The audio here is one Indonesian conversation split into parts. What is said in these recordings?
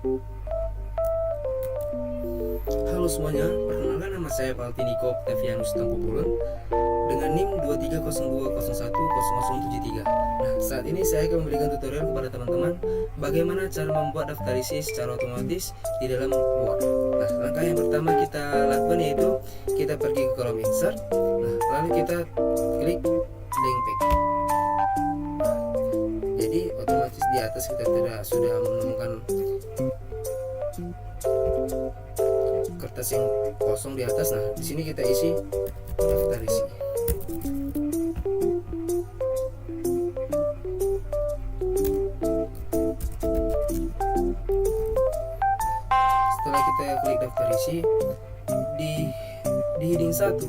Halo semuanya, perkenalkan nama saya Paltiniko Octavianus Tangkubulan dengan NIM 2302010073. Nah, saat ini saya akan memberikan tutorial kepada teman-teman bagaimana cara membuat daftar isi secara otomatis di dalam Word. Nah, langkah yang pertama kita lakukan yaitu kita pergi ke kolom insert. Nah, lalu kita klik blank page. Jadi otomatis di atas kita sudah menemukan kertas yang kosong di atas. Nah, di sini kita isi daftar isi. Setelah kita klik daftar isi, di heading 1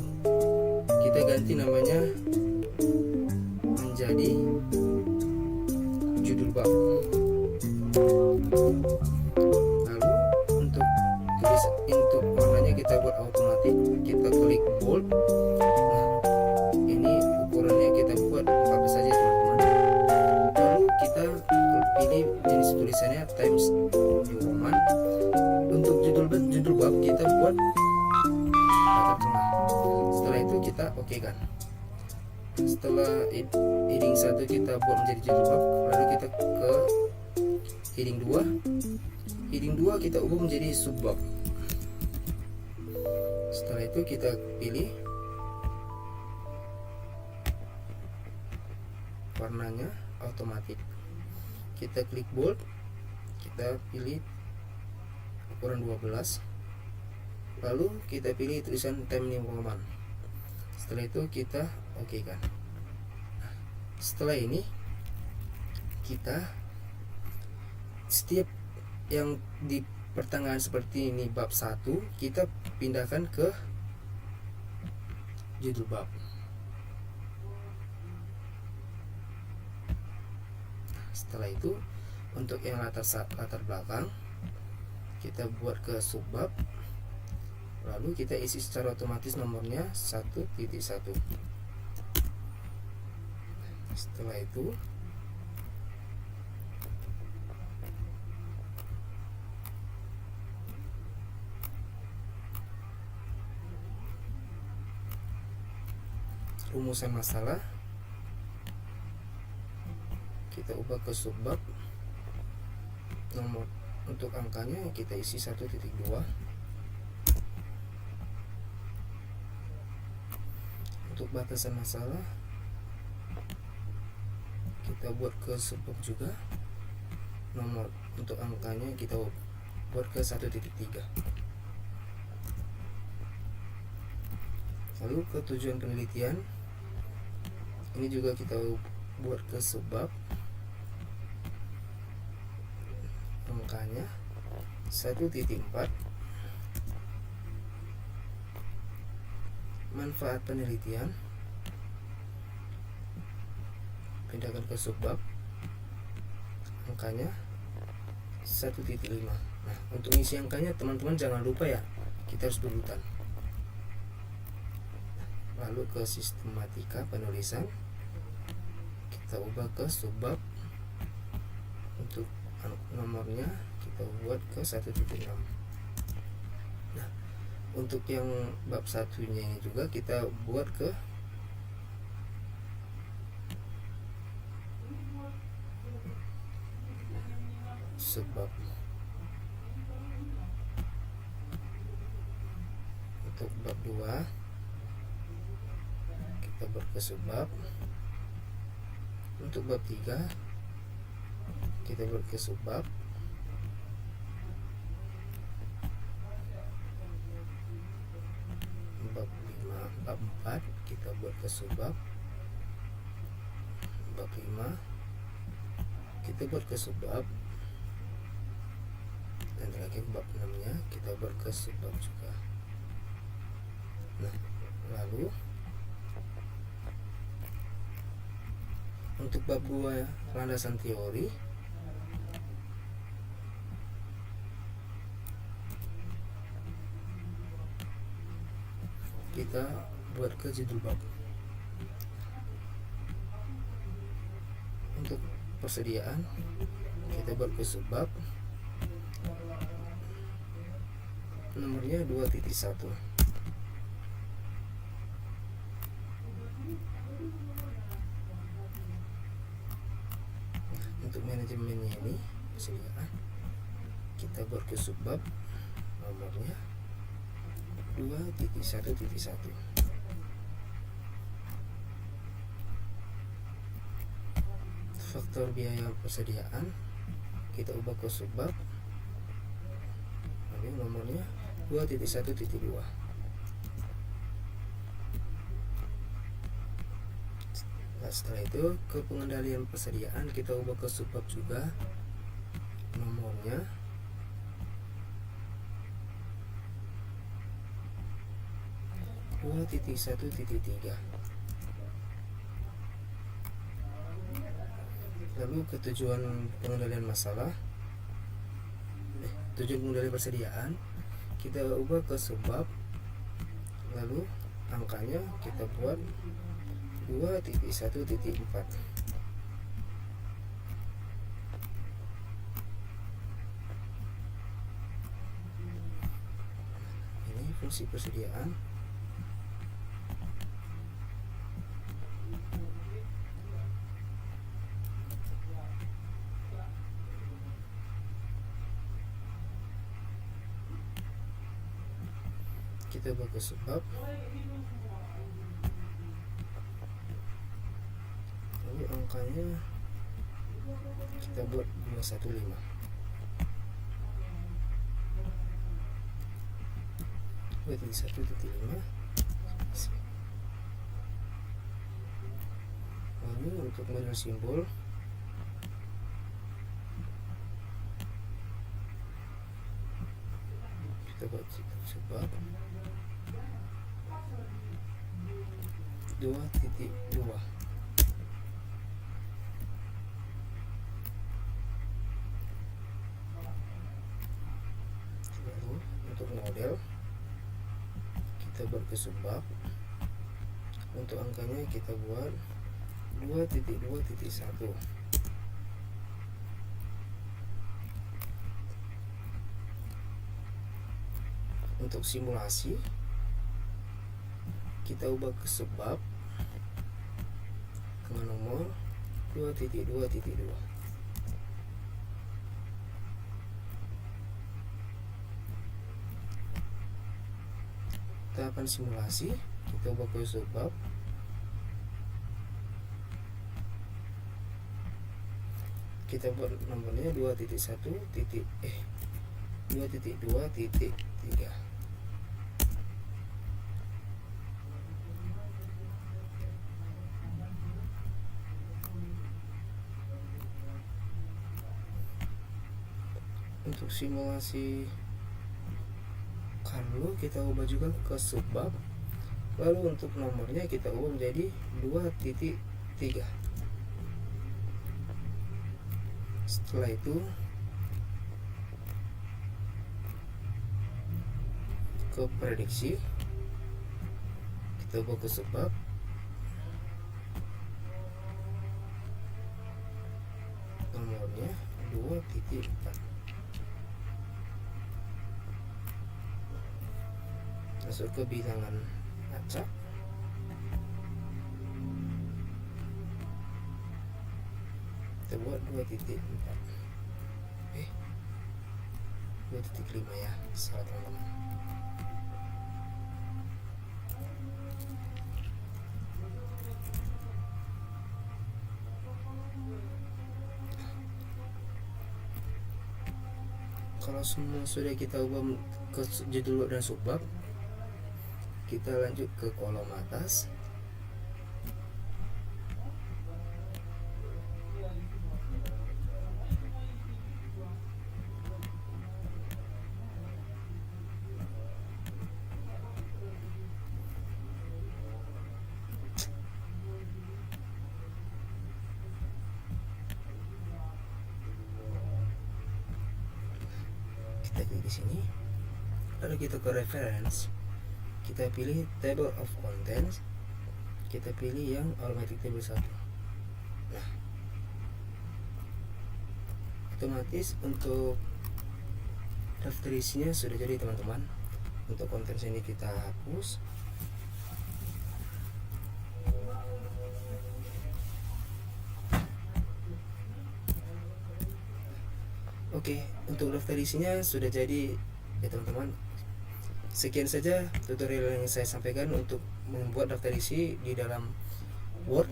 kita ganti namanya menjadi judul bab. Lalu untuk warnanya kita buat otomatis, kita klik bold. Nah, ini ukurannya kita buat 14 saja teman-teman. Lalu kita pilih jenis tulisannya Times New Roman. Untuk judul bab kita buat letter tengah. Setelah itu kita oke kan. Setelah heading 1 kita buat menjadi judul bab, lalu kita ke heading 2. Heading 2 kita ubah menjadi subbab. Setelah itu kita pilih warnanya otomatis. Kita klik bold, kita pilih ukuran 12. Lalu kita pilih tulisan Times New Roman. Setelah itu kita oke kan. Nah, setelah ini kita setiap yang di pertengahan seperti ini bab 1 kita pindahkan ke judul bab. Setelah itu untuk yang latar belakang kita buat ke subbab, lalu kita isi secara otomatis nomornya 1.1. Setelah itu rumusan masalah kita ubah ke subbab. Nomor untuk angkanya kita isi 1.2. Untuk batasan masalah kita buat ke subbab juga. Nomor untuk angkanya kita buat ke 1.3. Lalu ke tujuan penelitian ini juga kita buat ke subbab. Angkanya 1.4. Manfaat penelitian pindahkan ke subbab, angkanya 1.5. Nah, untuk isi angkanya teman-teman jangan lupa ya, kita harus berurutan. Lalu ke sistematika penulisan kita ubah ke subbab. Untuk nomornya kita buat ke 1.6. Nah, untuk yang bab satunya ini juga kita buat ke subbab. Untuk bab 2 kita buat ke subbab. Untuk bab 3 kita buat ke subbab. Bab 5, bab 4 kita buat ke subbab. Bab 5 kita buat ke subbab. Dan terakhir bab 6 nya kita buat ke subbab juga. Nah, lalu untuk bab 2 landasan teori kita buat ke judul bab. Untuk persediaan kita buat ke subbab. nomornya 2.1. Untuk manajemennya ini persediaan kita buat ke subbab nomornya 2.1.1. Faktor biaya persediaan kita ubah ke subbab nomornya 2.1.2. Nah, setelah itu ke pengendalian persediaan kita ubah ke subbab juga nomornya 2.1.3. Lalu ketujuan pengendalian masalah, tujuan pengendalian persediaan kita ubah ke subbab, lalu angkanya kita buat 2.1.4. Ini fungsi persediaan. Kita buat ke subbab, lalu angkanya kita buat 215. Buat di 1.5. Lalu untuk model simbol kita buat subbab 2.2. Lalu untuk model kita buat ke subbab, untuk angkanya kita buat 2.2.1. Untuk simulasi kita ubah ke subbab dengan nomor 2.2.2. Tahapan simulasi kita ubah ke subbab, kita buat nomornya 2.2.3. Untuk simulasi kalau kita ubah juga ke subbab, lalu untuk nomornya kita ubah menjadi 2.3. Setelah itu ke prediksi kita ubah ke subbab, nomornya 2.4. Masuk ke bilangan acak, kita buat 2.4. 2.5 ya, salah teman-teman. Kalau semua sudah kita ubah ke judul dan subbab, kita lanjut ke kolom atas. Kita klik di sini, lalu kita ke reference, kita pilih table of contents, kita pilih yang automatic table 1. Nah, otomatis untuk daftar isinya sudah jadi teman-teman. Untuk konten sini kita hapus. Oke, untuk daftar isinya sudah jadi ya teman-teman. Sekian saja tutorial yang saya sampaikan untuk membuat daftar isi di dalam Word.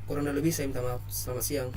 Kurang lebih saya minta maaf. Selamat siang.